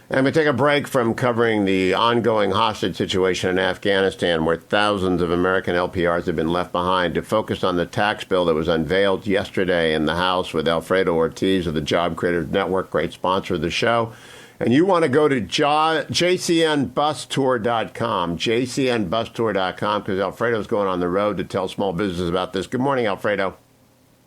And we take a break from covering the ongoing hostage situation in Afghanistan, where thousands of American LPRs have been left behind, to focus on the tax bill that was unveiled yesterday in the House with Alfredo Ortiz of the Job Creators Network, great sponsor of the show. And you want to go to jcnbustour.com, jcnbustour.com, because Alfredo's going on the road to tell small businesses about this. Good morning, Alfredo.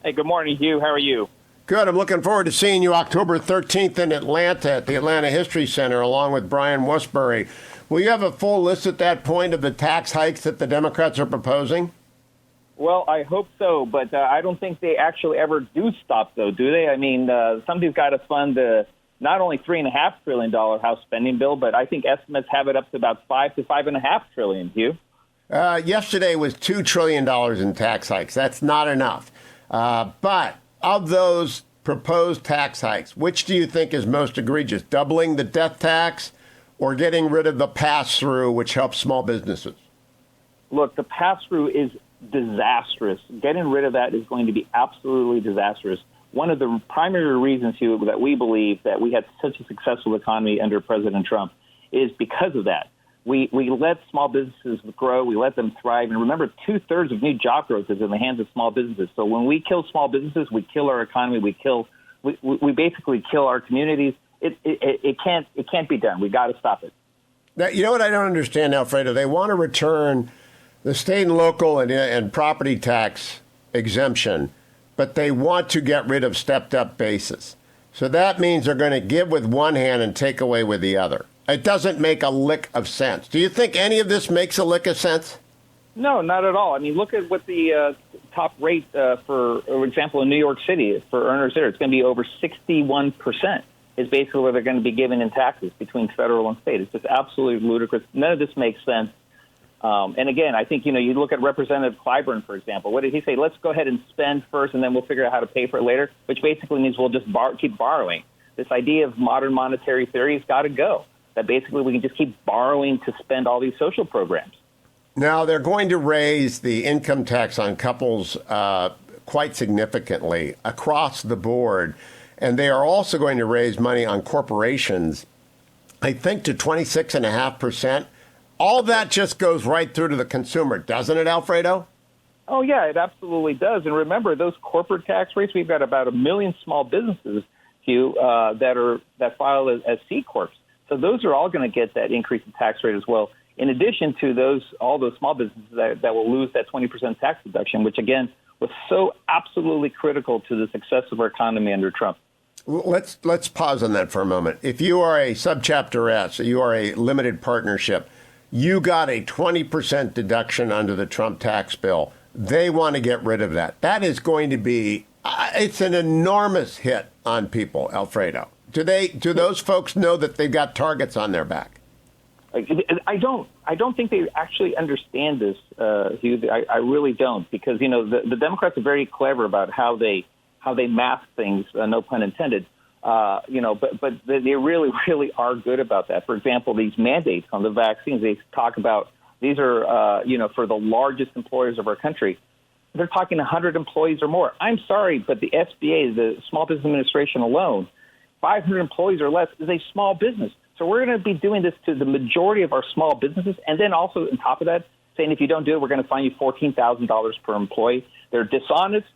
Hey, good morning, Hugh. How are you? Good. I'm looking forward to seeing you October 13th in Atlanta at the Atlanta History Center, along with Brian Westbury. Will you have a full list at that point of the tax hikes that the Democrats are proposing? Well, I hope so, but I don't think they actually ever do stop, though, do they? I mean, somebody's got to fund the not only $3.5 trillion House spending bill, but I think estimates have it up to about $5 to $5.5 trillion, Hugh. Yesterday was $2 trillion in tax hikes. That's not enough. But of those proposed tax hikes, which do you think is most egregious? Doubling the death tax or getting rid of the pass-through, which helps small businesses? Look, the pass-through is disastrous. Getting rid of that is going to be absolutely disastrous. One of the primary reasons, Hugh, that we believe that we had such a successful economy under President Trump is because of that. We let small businesses grow. We let them thrive. And remember, 2/3 of new job growth is in the hands of small businesses. So when we kill small businesses, we kill our economy. We basically kill our communities. It can't be done. We got to stop it. Now, you know what I don't understand, Alfredo? They want to return the state and local and property tax exemption, but they want to get rid of stepped-up basis. So that means they're going to give with one hand and take away with the other. It doesn't make a lick of sense. Do you think any of this makes a lick of sense? No, not at all. I mean, look at what the top rate, for example, in New York City for earners there. It's going to be over 61% is basically what they're going to be given in taxes between federal and state. It's just absolutely ludicrous. None of this makes sense. And again, I think, you look at Representative Clyburn, for example. What did he say? Let's go ahead and spend first, and then we'll figure out how to pay for it later, which basically means we'll just keep borrowing. This idea of modern monetary theory has got to go. That basically we can just keep borrowing to spend all these social programs. Now, they're going to raise the income tax on couples quite significantly across the board. And they are also going to raise money on corporations, I think, to 26.5%. All that just goes right through to the consumer, doesn't it, Alfredo? Oh, yeah, it absolutely does. And remember, those corporate tax rates, we've got about 1 million small businesses, Hugh, that file as C Corps. So those are all going to get that increase in tax rate as well, in addition to all those small businesses that will lose that 20% tax deduction, which, again, was so absolutely critical to the success of our economy under Trump. Let's pause on that for a moment. If you are a subchapter S, you are a limited partnership, you got a 20% deduction under the Trump tax bill. They want to get rid of that. That is going to be, it's an enormous hit on people, Alfredo. Do those folks know that they've got targets on their back? I don't think they actually understand this, Hugh. I really don't, because the Democrats are very clever about how they mask things. No pun intended. But they really are good about that. For example, these mandates on the vaccines, they talk about these are for the largest employers of our country. They're talking 100 employees or more. I'm sorry, but the SBA, the Small Business Administration alone, 500 employees or less is a small business. So we're going to be doing this to the majority of our small businesses. And then also on top of that, saying if you don't do it, we're going to fine you $14,000 per employee. They're dishonest,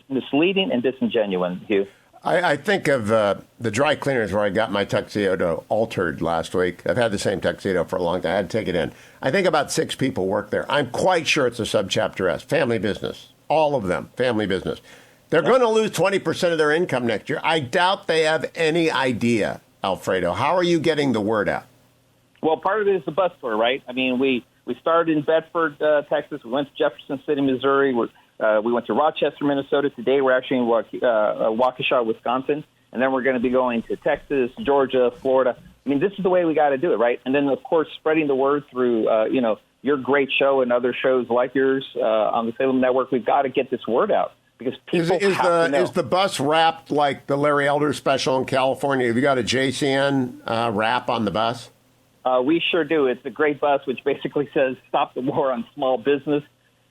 misleading, and disingenuous, Hugh. I think of the dry cleaners where I got my tuxedo altered last week. I've had the same tuxedo for a long time. I had to take it in. I think about 6 people work there. I'm quite sure it's a subchapter S, family business. All of them, family business. They're going to lose 20% of their income next year. I doubt they have any idea, Alfredo. How are you getting the word out? Well, part of it is the bus tour, right? I mean, we started in Bedford, Texas. We went to Jefferson City, Missouri. We went to Rochester, Minnesota. Today we're actually in Waukesha, Wisconsin. And then we're going to be going to Texas, Georgia, Florida. I mean, this is the way we got to do it, right? And then, of course, spreading the word through, your great show and other shows like yours on the Salem Network. We've got to get this word out. Because people have to know. Is the bus wrapped like the Larry Elder special in California? Have you got a JCN wrap on the bus? We sure do. It's a great bus, which basically says stop the war on small business,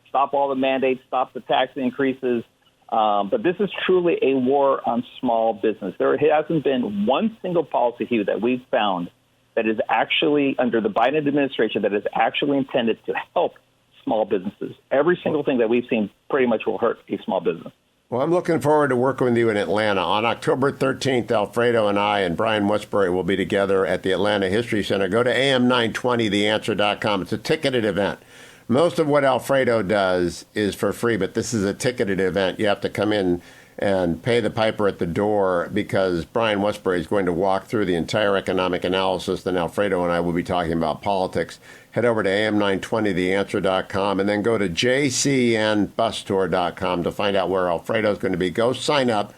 stop all the mandates, stop the tax increases. But this is truly a war on small business. There hasn't been one single policy, Hugh, that we've found that is actually under the Biden administration that is actually intended to help small businesses. Every single thing that we've seen pretty much will hurt a small business. Well, I'm looking forward to working with you in Atlanta. On October 13th, Alfredo and I and Brian Westbury will be together at the Atlanta History Center. Go to am920theanswer.com. It's a ticketed event. Most of what Alfredo does is for free, but this is a ticketed event. You have to come in and pay the piper at the door because Brian Westbury is going to walk through the entire economic analysis. Then Alfredo and I will be talking about politics. Head over to am920theanswer.com and then go to jcnbustour.com to find out where Alfredo is going to be. Go sign up,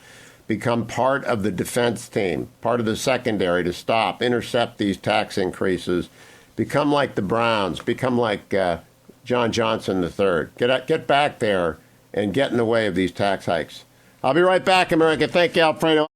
become part of the defense team, part of the secondary to intercept these tax increases, become like the Browns, become like John Johnson III. Get back there and get in the way of these tax hikes. I'll be right back, America. Thank you, Alfredo.